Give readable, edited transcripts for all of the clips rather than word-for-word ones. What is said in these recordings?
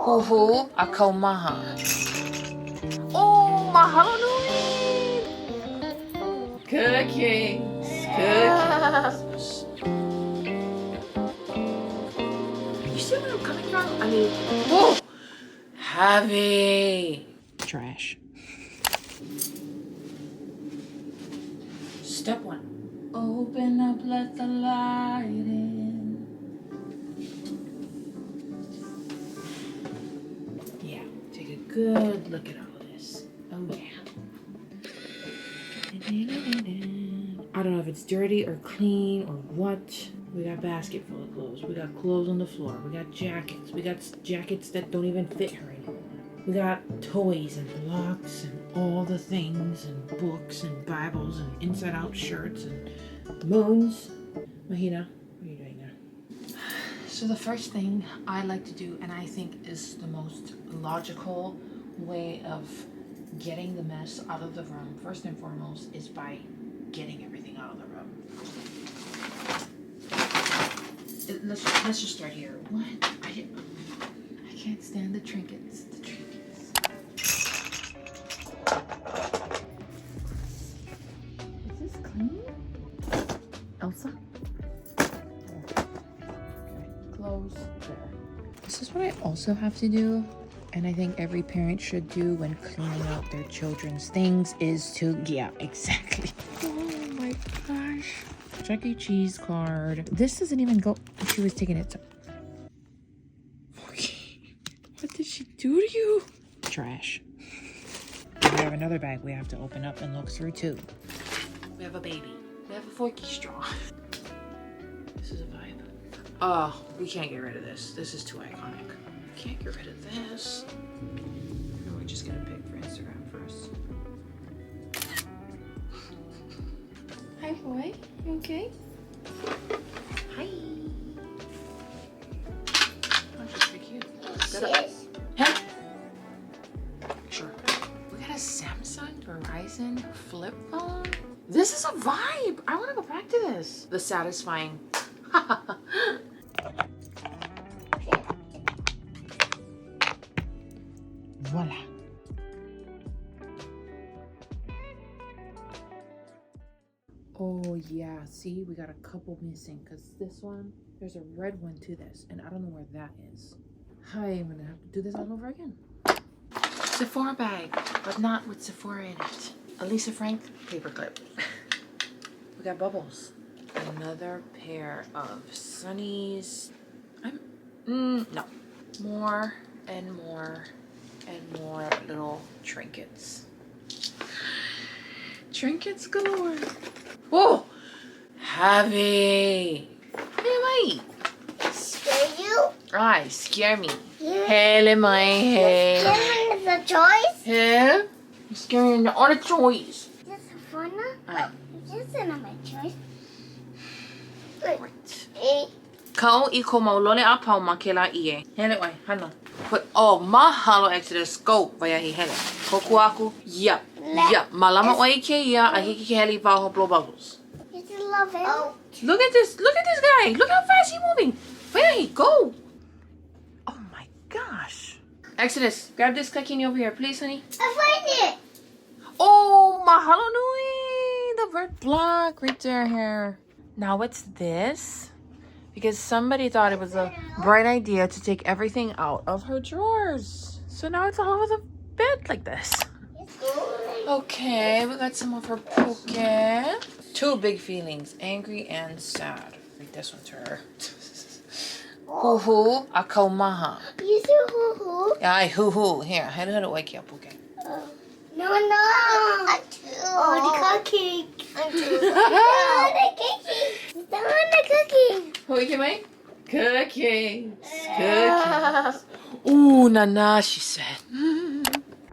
Huhu akaumaha. Oh, mahalo nui. Cookies. Cookies. You see where I'm coming from? I mean, whoa. Heavy. Trash. Step 1. Open up, let the light in. Yeah, take a good look at all of this. Oh yeah. I don't know if it's dirty or clean or what. We got a basket full of clothes. We got clothes on the floor. We got jackets. We got jackets that don't even fit her anymore. We got toys and blocks and all the things and books and Bibles and inside-out shirts and moons. Mahina, what are you doing there? So the first thing I like to do, and I think is the most logical way of getting the mess out of the room, first and foremost, is by getting everything out of the room. Let's just start here. What? I can't stand the trinkets. The trinkets. Is this clean? Elsa? Okay. Close there. This is what I also have to do, and I think every parent should do when cleaning out their children's things, is to, yeah, exactly. Oh my gosh. Chuck E. Cheese card. This doesn't even go. She was taking it to. What did she do to you? Trash. We have another bag we have to open up and look through too. We have a baby. We have a forky straw. This is a vibe. Oh, we can't get rid of this. This is too iconic. Can't get rid of this. And we're just gonna pick for Instagram first. Hi, boy. You okay? Hi. Oh, she's pretty cute. Hey. Sure. We got a Samsung Verizon flip phone. This is a vibe. I want to go back to this. The satisfying. Voila. Oh yeah, see, we got a couple missing because this one, there's a red one to this, and I don't know where that is. Hi, I'm gonna have to do this all over again. Sephora bag, but not with Sephora in it. Elisa Frank paperclip. We got bubbles. Another pair of Sunnies. No. More and more and more little trinkets. Trinkets galore. Whoa! Heavy. Hey, mate. Scare you? Ay, scare me. Yeah. Hell, my head. Scaring the toys? Hell? I'm scaring all the toys. Is this a phone? Ay. This isn't my choice. Right. Kau I ko maulole a pau ma ke la ie. Hele oi, hana. Put oh mahalo Exodus go vaya hi hele. Koku aku. Yeah. Yeah. Malama oi ke ia a hiki ke heli pau ho blow bubbles. You just love it. Oh. Look at this guy. Look how fast he's moving. Where he go? Oh my gosh. Exodus, grab this kakini over here, please, honey. I find it. Oh, mahalo nui. The red block right there here. Now what's this? Because somebody thought it was a bright idea to take everything out of her drawers. So now it's all over the bed like this. Okay, we got some of her poke. Two big feelings, angry and sad. Read this one to her. Huhu akaumaha. You say hoo-hoo? Ay, huhu. Here, halo wake up, okay. No. Oh, the cookie. Oh, the cookie. It's on the cookie. Wake mate? Cookies. Cookies. Ooh, nana, she said.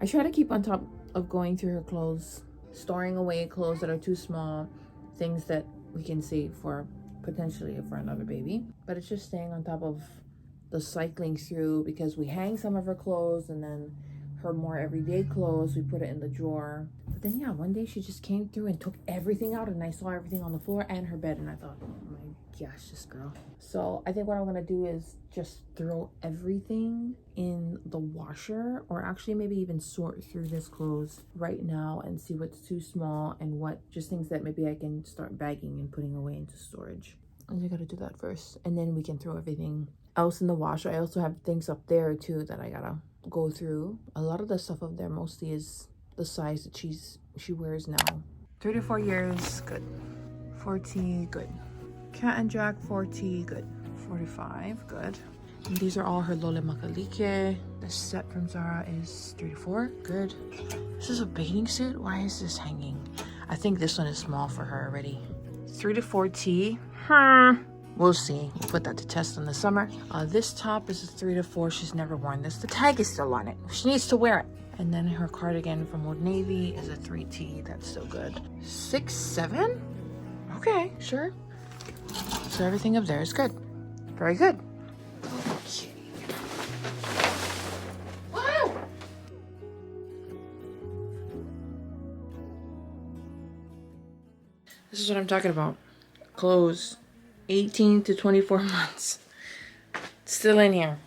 I try to keep on top of going through her clothes, storing away clothes that are too small, things that we can save for potentially for another baby. But it's just staying on top of the cycling through, because we hang some of her clothes and then her more everyday clothes, we put it in the drawer. But then yeah, one day she just came through and took everything out, and I saw everything on the floor and her bed, and I thought, oh my gosh, this girl. So I think what I'm gonna do is just throw everything in the washer, or actually maybe even sort through this clothes right now and see what's too small and what just things that maybe I can start bagging and putting away into storage. I think I gotta do that first, and then we can throw everything else in the washer. I also have things up there too that I gotta go through. A lot of the stuff up there mostly is the size that she wears now. 3 to 4 years, good. 40, good. Cat and Jack, 40, good. 45, good. And these are all her Lole Makalike. The set from Zara is 3 to 4, good. This is a bathing suit? Why is this hanging? I think this one is small for her already. 3 to 4T. We'll see. We'll put that to test in the summer. This top is a 3 to 4. She's never worn this. The tag is still on it. She needs to wear it. And then her cardigan from Old Navy is a 3T. That's so good. 6, 7? Okay, sure. So everything up there is good. Very good. Okay. Wow! This is what I'm talking about. Clothes. 18 to 24 months. Still in here.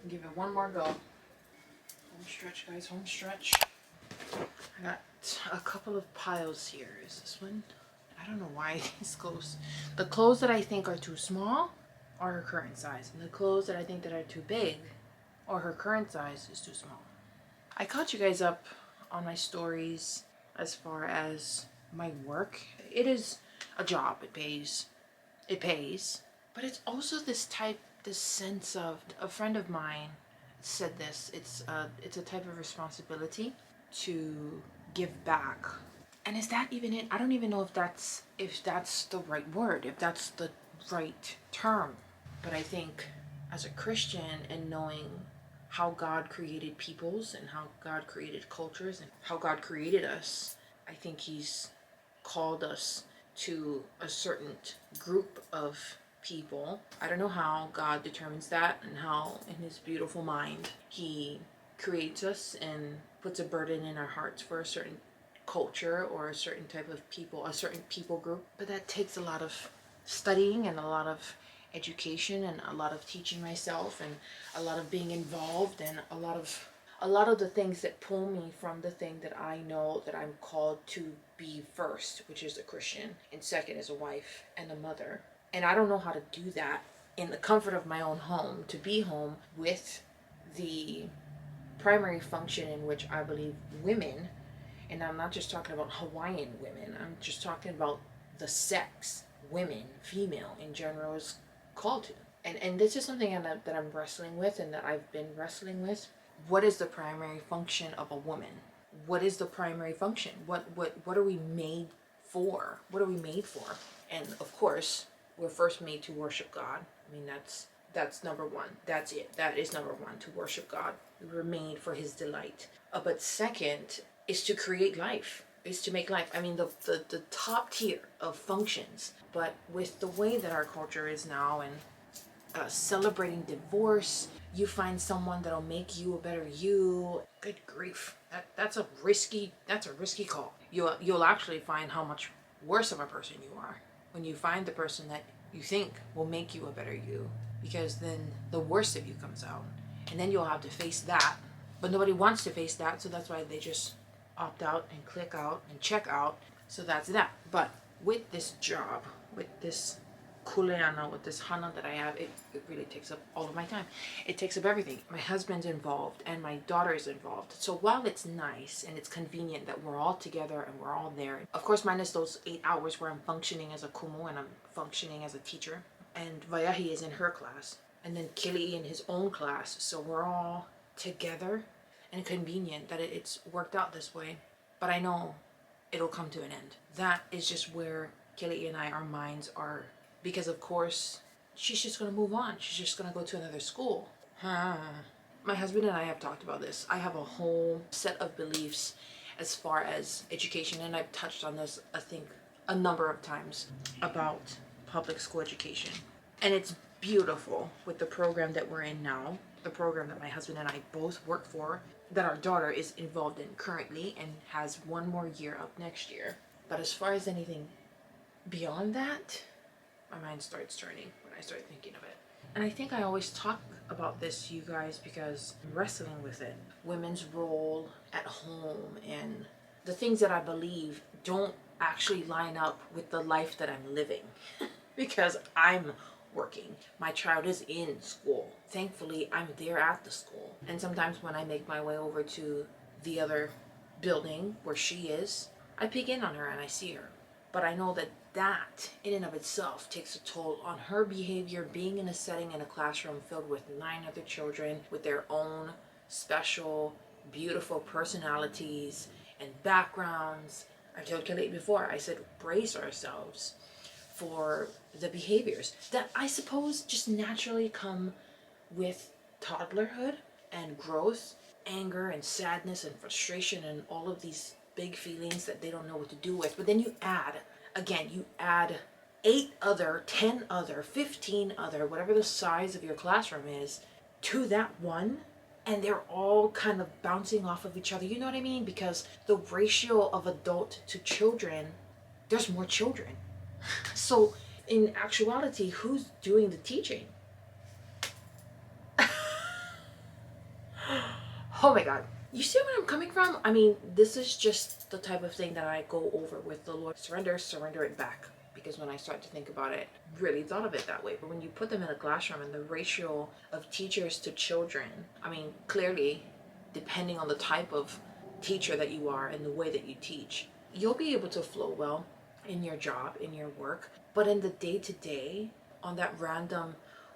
Give it one more go. Home stretch, guys. Home stretch. I got a couple of piles here. Is this one? I don't know why these clothes. The clothes that I think are too small are her current size. And the clothes that I think that are too big or her current size is too small. I caught you guys up on my stories as far as my work. It is a job. It pays. It pays. But it's also this sense of, a friend of mine said this, it's a type of responsibility to give back. And is that even it? I don't even know if that's the right word, if that's the right term. But I think as a Christian, and knowing how God created peoples and how God created cultures and how God created us, I think he's called us to a certain group of people. I don't know how God determines that, and how in his beautiful mind he creates us and puts a burden in our hearts for a certain culture or a certain type of people, a certain people group. But that takes a lot of studying and a lot of education and a lot of teaching myself and a lot of being involved and a lot of the things that pull me from the thing that I know that I'm called to be first, which is a Christian, and second is a wife and a mother. And I don't know how to do that in the comfort of my own home, to be home with the primary function in which I believe women, and I'm not just talking about Hawaiian women, I'm just talking about the sex, women, female in general, is called to. And this is something that I'm wrestling with and that I've been wrestling with. What is the primary function of a woman? What is the primary function? What are we made for? What are we made for? And of course, we're first made to worship God. I mean, that's number one. That's it. That is number one, to worship God. We were made for his delight. But second is to create life, is to make life. I mean, the top tier of functions. But with the way that our culture is now, and celebrating divorce, you find someone that'll make you a better you. Good grief, that's a risky call. You'll actually find how much worse of a person you are when you find the person that you think will make you a better you, because then the worst of you comes out, and then you'll have to face that. But nobody wants to face that, so that's why they just opt out and click out and check out. So that's that. But with this job, with this kuleana, with this hana that I have, it really takes up all of my time. It takes up everything. My husband's involved and my daughter is involved. So while it's nice and it's convenient that we're all together and we're all there, of course minus those 8 hours where I'm functioning as a kumu and I'm functioning as a teacher, and Vayahi is in her class, and then Kili in his own class, so we're all together, and convenient that it's worked out this way. But I know it'll come to an end. That is just where Kili and I, our minds are. Because of course, she's just going to move on. She's just going to go to another school. My husband and I have talked about this. I have a whole set of beliefs as far as education. And I've touched on this, I think, a number of times about public school education. And it's beautiful with the program that we're in now. The program that my husband and I both work for. that our daughter is involved in currently and has one more year up next year. But as far as anything beyond that, my mind starts turning when I start thinking of it. And I think I always talk about this, you guys, because I'm wrestling with it. Women's role at home and the things that I believe don't actually line up with the life that I'm living because I'm working. My child is in school. Thankfully, I'm there at the school. And sometimes when I make my way over to the other building where she is, I peek in on her and I see her. But I know that that in and of itself takes a toll on her behavior, being in a setting in a classroom filled with 9 other children with their own special, beautiful personalities and backgrounds. I told Kelly before, I said, brace ourselves for the behaviors that I suppose just naturally come with toddlerhood and growth, anger and sadness and frustration and all of these big feelings that they don't know what to do with. But then you add 8 other, 10 other, 15 other, whatever the size of your classroom is, to that one, and they're all kind of bouncing off of each other. You know what I mean? Because the ratio of adult to children, there's more children. So in actuality, who's doing the teaching? Oh my God. You see where I'm coming from? I mean, this is just the type of thing that I go over with the Lord. Surrender it back. Because when I start to think about it, really thought of it that way. But when you put them in a classroom and the ratio of teachers to children, I mean, clearly, depending on the type of teacher that you are and the way that you teach, you'll be able to flow well in your job, in your work. But in the day-to-day, on that random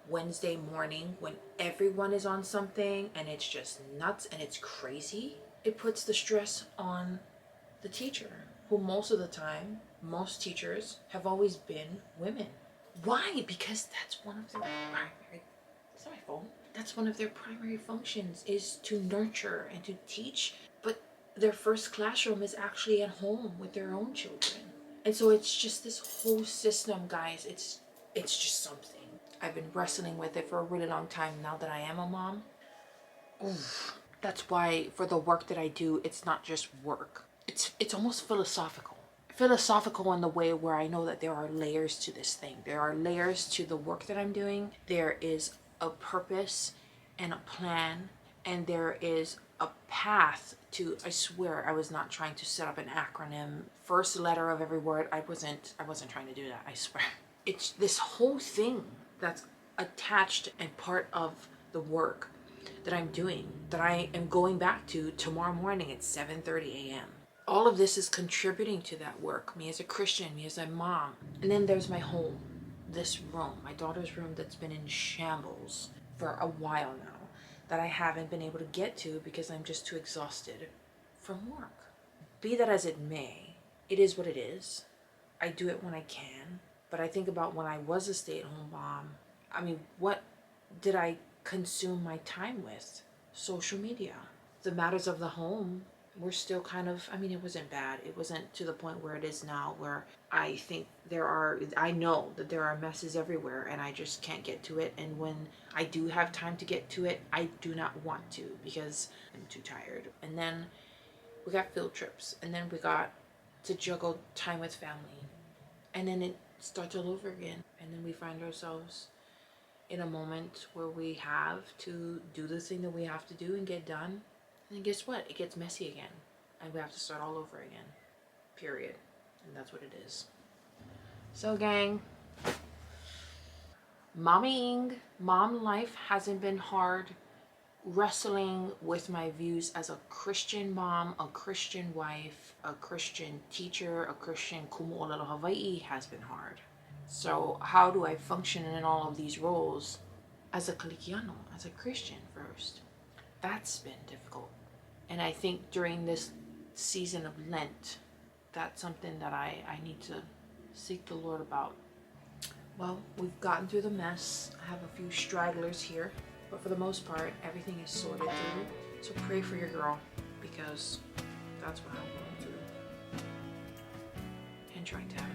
Wednesday morning when everyone is on something and it's just nuts and it's crazy, it puts the stress on the teacher, who most of the time, most teachers have always been women. Why? Because that's one of their primary, is that my phone? That's one of their primary functions, is to nurture and to teach. But their first classroom is actually at home with their own children. And so it's just this whole system, guys. It's just something. I've been wrestling with it for a really long time now that I am a mom. Oof. That's why for the work that I do, it's not just work. It's almost philosophical. Philosophical in the way where I know that there are layers to this thing. There are layers to the work that I'm doing. There is a purpose and a plan, and there is a path to, I swear I was not trying to set up an acronym. First letter of every word, I wasn't trying to do that, I swear. It's this whole thing that's attached and part of the work that I'm doing, that I am going back to tomorrow morning at 7:30 a.m. All of this is contributing to that work, me as a Christian, me as a mom. And then there's my home, this room, my daughter's room that's been in shambles for a while now, that I haven't been able to get to because I'm just too exhausted from work. Be that as it may, it is what it is. I do it when I can. But I think about when I was a stay-at-home mom, I mean, what did I consume my time with? Social media. The matters of the home were still kind of, I mean, it wasn't bad. It wasn't to the point where it is now, where I think I know that there are messes everywhere and I just can't get to it. And when I do have time to get to it, I do not want to because I'm too tired. And then we got field trips, and then we got to juggle time with family. And then it starts all over again. And then we find ourselves in a moment where we have to do the thing that we have to do and get done. And then guess what? It gets messy again. And we have to start all over again. Period. And that's what it is. So gang, momming, mom life hasn't been hard. Wrestling with my views as a Christian mom, a Christian wife, a Christian teacher, a Christian kumu'olelo Hawaii has been hard. So how do I function in all of these roles as a Kalikiano, as a Christian first? That's been difficult. And I think during this season of Lent, that's something that I need to seek the Lord about. Well, we've gotten through the mess. I have a few stragglers here, but for the most part, everything is sorted through. So pray for your girl, because that's what I'm going through and trying to have